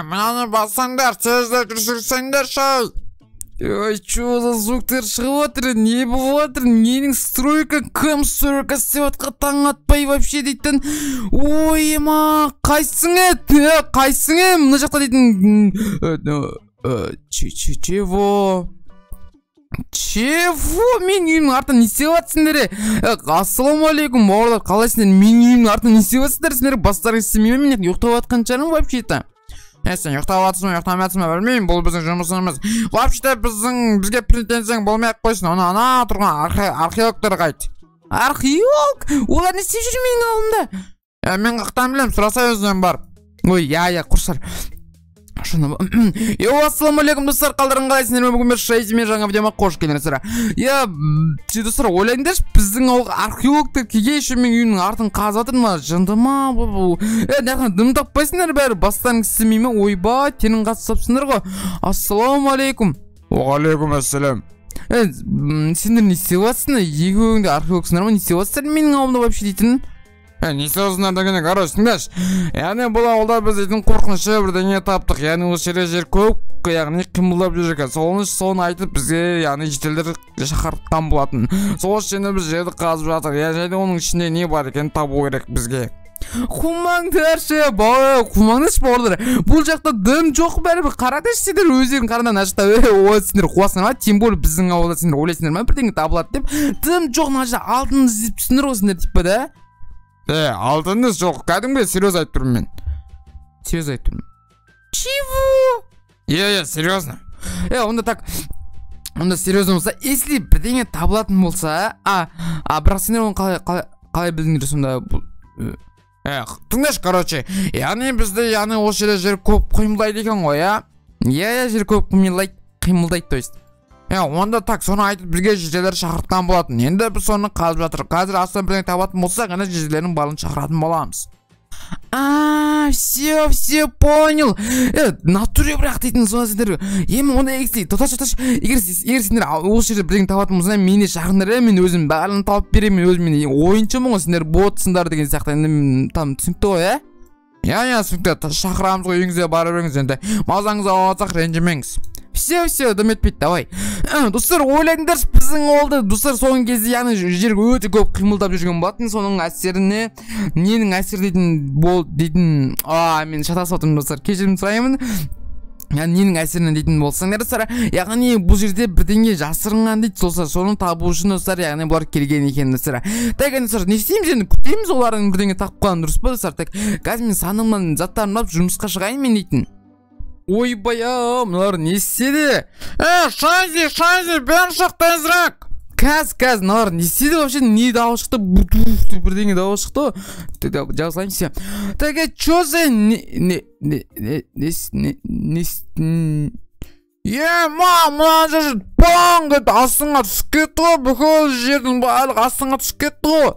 мынаны бассаңдар, тездеп жүрсеңдерші. Ой, чё за звуктар шығып отыр? Не болып отыр? Ненің стройка, кім стройка істеп отқан таң атпай вообще дейтін. Ой, ема, қайсың еді? Қайсың еді? Мына жақта дейтін. Чего? Чего? Мен үйімнің артынан не істеп жатсыңдар? Ассалаумағалейкум, бауырлар, қалайсыңдар? Мен үйімнің артынан не істеп жатсыңдар? Сендер бастарың істемейме? Мен ұйықтап жатқан шығармын вообще-то. Сен ұйықтап жатсың, ұйықтамайсың ба білмеймін, бұл біздің жұмысымыз. Вообще-то бізге претензияң болмай-ақ қойсын. Оны ана тұрған археологтар қайт. Археолог? Олар не істеп жүр менің алдымда? Мен қақтан білем, сұраса өзінен бар. Ой, я, құрсар. Ассалаумағалейкум достар, қалдарың қалайсыңдар? Бүгін бір шайзімен жаңа видеома қош келдіңіздер. Достар, ойлаңдаршы, біздің ауылға археологтар келген үшін мен үйімнің артын қазып жатыр ма? Жынды ма? Дым таппайсыңдар бәрі, бастарың істемейме? Ойбай, тенің қатысапсыңдар ғой. Ассалаумағалейкум. Уағалейкум ассалам. Сендер не істеп жатсыңдар? Екеуіңде археологсыңдар ма? Не істеп жатсыңдар менің ауылымда вообще дейтін? Не сөзінен дегені қараш, тыңдаш. Яғни бұл ауылда біз дейтін қорқыншы бірдеңе таптық. Яғни осы жер көп, яғни қимылдап жүр екен. Соны айтып бізге, яғни жителдер шақыртқан болатын. Сол үшін біз жерді қазып жатыр. Яғни оның ішінде не бар екен табу керек бізге. Қумаңдаршы, қумаңдаршы бауырлар. Бұл жақта дым жоқ бәрібір. Қараңдаршы, сендер өздерің қараңдар, нашықта ой сендер қуасыңдар ма? Тем более біздің ауылда сендер ойлайсыңдар ма? Бірдеңе табылады деп. Дым жоқ, мына жерде алтын іздеп түсіңдер ғой сендер типа да. Алтыныз жоқ, кәдімгі серьез айтып тұрмын мен. Серьез айтып тұрмын. Чего? Серьезно. Онда серьезно болса, если бірдеңе табылатын болса, бірақ сендер оны қалай білдіңдер сонда? Тыңдаш, короче, яғни бізде, яғни осы жер көп қимылдайды екен ғой, жер көп қимылдайды, то есть. Онда так, соны айтып бізге жителер шақыртқан болатын. Енді біз соны қазып жатыр. Қазір астан бірдеңе табатын болса, ғана жителердің барын шақыратын боламыз. Все понял. Натуре бірақ дейтін соны сендер. Онда егістей, тұташ. Егер сендер осы жерде бірдеңе табатын болса, мені шақырыңдар, мен өзім бәрін тауып беремін, мен өзім ойыншымын ғой, сендер ботсыңдар деген сияқты. Енді там түсінікті ғой, түсінікті. Шақырамыз ғой, үйіңізге барып беріңіз енді. Мазаңыз алсақ ренжімеңіз. Все, дым етпейді, давай. Достар, ойлаңдаршы, біздің ауылда, достар, соңғы кезде, яғни жер өте көп қимылдап жүрген болатын, соның әсеріне, ненің әсер дейтін, мен шатасып отырмын, достар, кешірім сұраймын. Ненің әсерінен дейтін болсаңдар, достар, яғни бұл жерде бірдеңе жасырынған дейді, достар, соны табу үшін, достар, яғни бұлар келген екен, достар. Так, достар, не істейміз енді, күтеміз олардың бірдеңе тапқан, дұрыс па, достар, так, қазір мен санымнан заттарын алып жұмысқа шығайын мен дейтін. Ойбай, мыналар не істеді? Шайзи, бен шық тезірек. Кәз, мыналар не істеді вообще? Не дауыс шықты? Бірдеңе дауыс шықты? Жазылайын все. Так, чё за... Мына жер баң деді, астыңа түсіп кетті ғой, бүкіл жердің барлығы астыңа түсіп кетті ғой.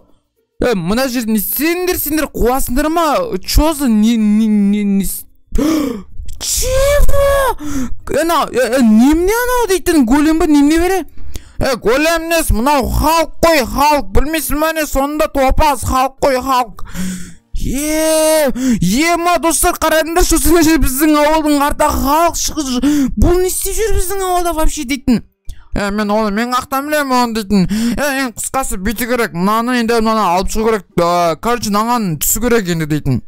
Мына жерде не сендер қуасыңдар ма? Чё за... Чего? Немне анау дейтін голем ба, немне бере? Големнес, мынау халық қой, халық, білмейсің мәне, сонында топас, халық қой, халық. Ема, достар, қарайдыңдар, шосына жер біздің ауылдың арта халық шығыз. Бұл не істеп жүр біздің ауылда вообще дейтін? Мен қақтан білем оны дейтін. Ең қысқасы бүйті керек, мынаны алып шығу керек, короче, наған түсі керек енді дейтін.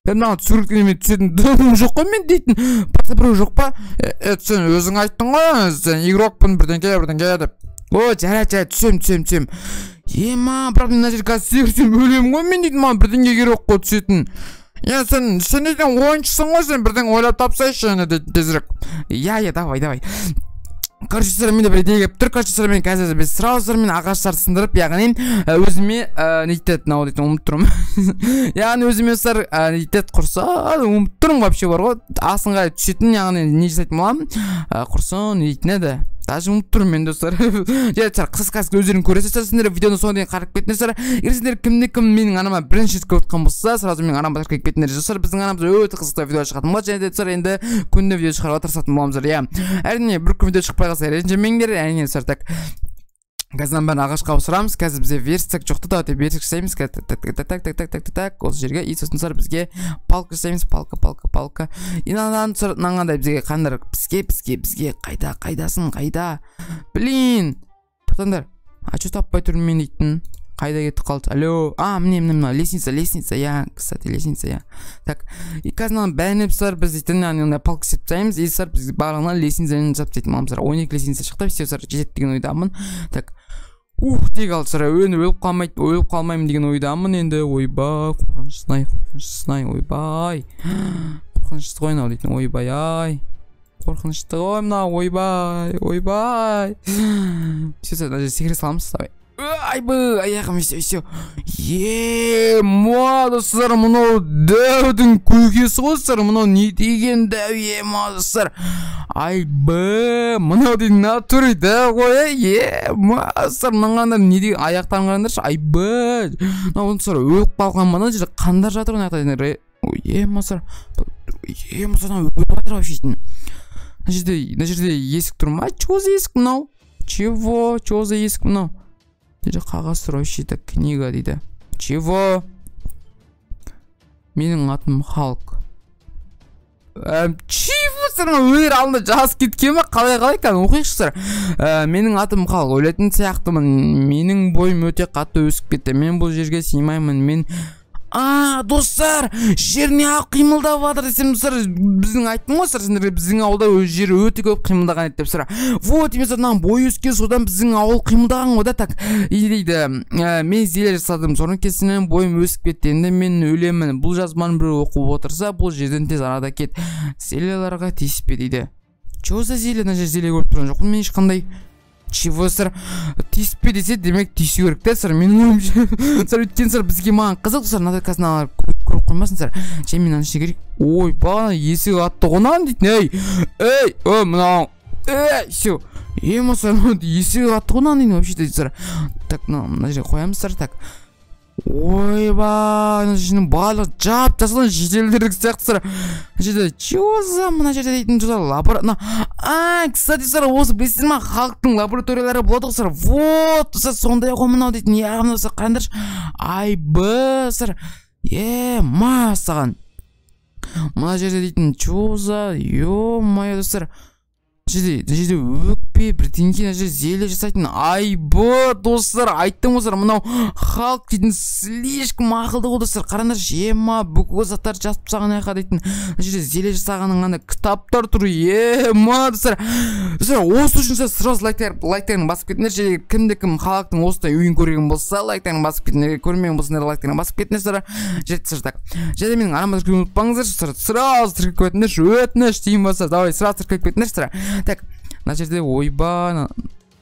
Мынаған түсірілген емен түсетін дұмым жоқ қой мен дейтін. Бақта біреу жоқ па? Сен өзің айттың ғой, сен игрокпын бірдеңке деп. Жарай, түсем. Ема, бірақ мына жер қазір секірсем өлем ғой мен дейтін, маған бірдеңе керек қой түсетін. Сен дейтін ойыншысың ғой, сен бірдеңе ойлап тапсайшы әне дейтін тезірек. Давай. Короче, мен бір идея келіп тұр. Короче, мен қазір біз сразу мен ағаштарды сындырып, яғни өзіме нетет нау дейтін ұмыт тұрмын. Яғни өзіме сар нетет құрса, ұмыт тұрмын вообще бар ғой. Асынға түсетін, яғни не жасайтын боламын? Құрсын нететін еді. Даже ұмыт тұрмын мен, достар. Қысқасы өздерің көресіздер, сендер видеоны соңына дейін қарап кетіңіздер. Егер сендер кім менің анама бірінші рет көріп отқан болса, сразу менің анама башқа кетіңдер. Достар, біздің анамыз өте қызықты видео шығатын болады. және де достар, енді күнде видео шығаруға тырысатын боламыз. Әрине, бір күн видео шықпай қалса ренжімеңдер. Әрине, достар, так Қазір бәрін ағашқа ауыстырамыз. Қазір бізде верстак жоқты да, верстак жасаймыз. Так, осы жерге. И сосын сыр бізге палка жасаймыз. Палка. Инадан сыр наңандай бізге қандар. Бізге қайда? Блин. Тоқтаңдар. Ачу таппай тұрмын мен дейтін. Қайда кетіп қалды? Алло. Міне, лестница. Я, кстати, лестница, я. Так. И қазір бәрініп сыр біз дейтін палка септаймыз. И сыр біз барлығынан лестницамен жасап дейтін. Мамын сыр 12 лестница шықты. Все сыр жетет деген ойдамын. Так. Тек алды сыр. Өліп қалмаймын деген ойдамын енді. Ойбай. Қорқынышты ойбай. Қорқынышты ғой мынау дейтін. Ойбай. Қорқынышты ғой мынау. Ойбай. Все сыр. Секіре саламыз. Давай. Аяғым все. Достар, мынау дәудің көкесі ғой сыр. Мынау не деген дәу достар. Мынау деген натури дәу ғой. Достар, мынағандар не деген аяқтарын қараңдаршы. Мынау сыр өліп қалған мына жерде қандар жатыр оны аяқтар. Достар, өліп жатыр вообще. Мына жерде есік тұр ма? Чего за есік мынау? Чего за есік мынау? Қағаз тұр вообще, книга дейді. Чего? Менің атым Халк. Чего сыр өлер алдында жас кеткен ма? Қалай кән оқиықшы сыр. Менің атым Халк. Өлетін сияқтымын. Менің бойым өте қатты өсіп кетті. Мен бұл жерге сыймаймын. Мен достар, жеріне ақ қимылдап жатыр десем сыр. Біздің айттым ғой сыр, сендерге біздің ауылда жер өте көп қимылдаған еді деп сыр. Вот емес мынаған бой өскен, содан біздің ауыл қимылдаған ғой да. Так дейді, мен зеле жасадым, соның кесінен бойым өсіп кетті. Енді мен өлемін. Бұл жазбаны бір оқып отырса, бұл жерден тез арада кет. Зелеларға тиіспе дейді. Чего за зеле? Мына жер зеле көріп тұрған жоқ. Мен ешқандай чего сыр тиіспе десе, демек тиісу керек та сыр. Менің ойымша сыр өткен сыр бізге маған қызық сыр. Надо көріп қоймасын сыр. Мен ана ішіне керек. Бағана есік атты ғонан дейтін. Мынау. Все. Сыр есік атты ғонан дейін вообще дейді сыр. Так, мына жерге қоямыз сыр. Так. Мына жерінің барлығы жап жасалған шетелдердік сияқты сыр. Мына жерде чего за мына жерде дейтін кстати сыр, осы білесіздер ма, халықтың лабораториялары болады ғой сыр. Вот сондай ғой мынау дейтін. Яғни сыр қараңдаршы. Сыр. Саған мына жерде дейтін чего за ё-моё сыр. Мына жерде өкпе бірдеңке, мына жерде зеле жасайтын. Достар, айттым ғой сыр, мынау Халк дейтін слишком ақылды ғой достар. Қараңдаршы, бүкіл заттар жазып тастаған аяққа дейтін. Мына жерде зеле жасағанның ғана кітаптар тұр. Достар, осы үшін сразу лайктарын басып кетіңдер. Кімде-кім Халктың осындай үйін көрген болса, лайктарын басып кетіңдер. Көрмеген болсаңдар лайктарын басып кетіңдер. Және менің арама тіркеуді ұмытпаңыздар. Сразу тіркеп кетіңдер. Өтініш дейін болса, давай сразу тіркеп кетіңдер. Так, мына жерде ойба,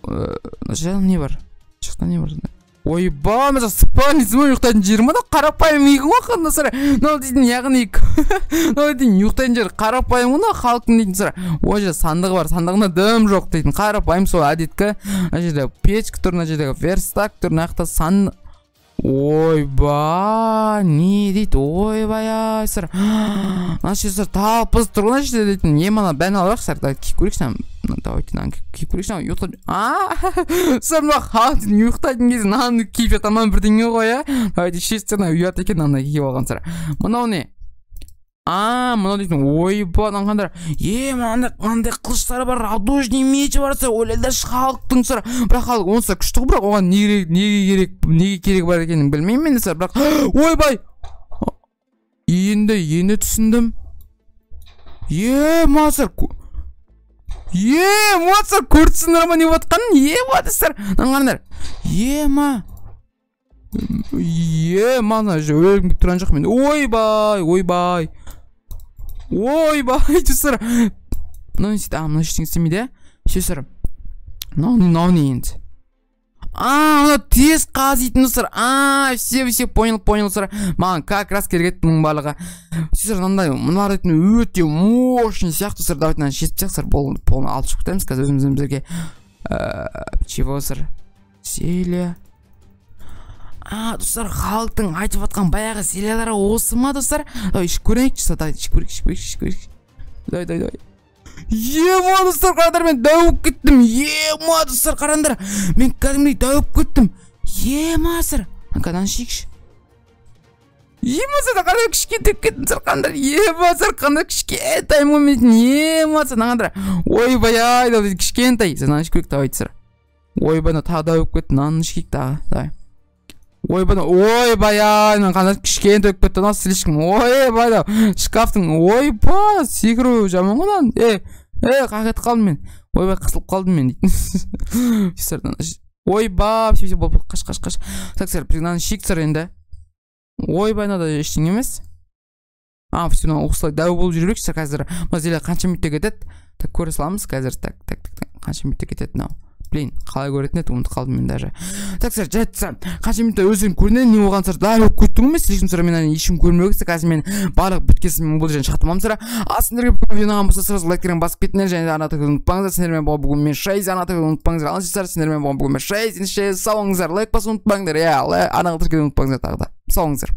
мына жерде не бар? Шықта не бар? Ойба, мына жерде спальница ма ұйықтайтын жер ма да? Қарапайым үй ғой қандай сыр. Мынау дейтін, яғни мынау дейтін ұйықтайтын жер қарапайым ғой, Халктың дейтін сыр. Ол жерде сандығы бар, сандығында дым жоқ дейтін. Қарапайым сол әдеткі. Мына жерде печка тұр, мына жерде верстак тұр, мына жақта сандық. Ойба, не дейді? Ойбай сыр. Мына сыр талпыз тұр ғой жерде дейтін. Мана бәрін алып сыр. Киіп көрейікші. Давайте киіп көрейікші. Сыр мына Халктың ұйықтайтын кезде мынаны киіп жатаман бірдеңе ғой. Давайте шестен ұят екен мынаны киіп алған сыр. Мынау не? Мынау дейтін. Ойба, қандай. Мынандай қылыштары бар, радужный мечі бар сыр. Ойлайдаршы Халктың сыр. Бірақ Халк онысы күшті ғой, бірақ оған неге керек бар екенін білмеймін мен сыр. Бірақ ойбай. Енді түсіндім. Масыр. Масыр көрдісіңдер ма не отқанын? Бады сыр. Қандар. Мана өлім тұрған жоқ мен. Ойбай. Сыр. Мына ештеңе істемейді. Сыр. Мынау не енді? Мына тез қазитын сыр. Все понял сыр. Маған как раз керек еді мұның барлығы. Сыр, мыналар дейтін өте мощный сияқты сыр. Давайте шетіп сияқты сыр. Полны алып шығып кетеміз қазір өзімізге. Чего сыр? Селе. Достар, Халктың айтып атқан баяғы зелелері осы ма достар? Давай ішіп көрейікші. Давай. Ема достар қараңдар, мен дәуіп кеттім. Ема достар қараңдар, мен кәдімгідей дәуіп кеттім. Ема сыр. Қадан шекші. Ема сыр қандай кішкентеп кеттім сыр қараңдар. Ема сыр қандай кішкентай моментін. Ема сыр қараңдар. Ойбай ай дейді кішкентай. Сен аныш керек табайды сыр. Ойбай тағы дәуіп кеттім. Аныш керек тағы. Давай. Ойбай ай қандай кішкентай өп кетті. Насыл ешкім. Ойбай да шкафтың. Ойбай секіру жаман ғынан. Қағет қалдым мен. Ойбай қысылып қалдым мен дейді. Ойбай все болып қаш. Так сэр мынаны шик сыр енді. Ойбай надо ештеңе емес. Все осылай дәу болып жүрейік сыр қазір. Мазеля қанша минутта кетеді? Так көре саламыз қазір. Так қанша минутта кетеді мынау. Блин, қалай көретін еді, ұмытып қалдым мен даже. Так сэр, жатсам, қанша минутта өзің көрінеді, не болған сыр, да өп кеттің емес, ешкім сыр мен ешкім көрмеу керек, қазір мен барлық біткесін бұл жерден шатымам сыр. Сендерге бүгін видеоны болса сразу лайктерін басып кетіңдер, және ана тігін ұмытпаңыздар, сендермен болған бүгін мен 6, ана тігін ұмытпаңыздар, алыңыздар, сендермен болған бүгін мен 6, сау болыңыздар, лайк басып ұмытпаңыздар, ана тігін ұмытпаңыздар тағы да. Сау болыңыздар.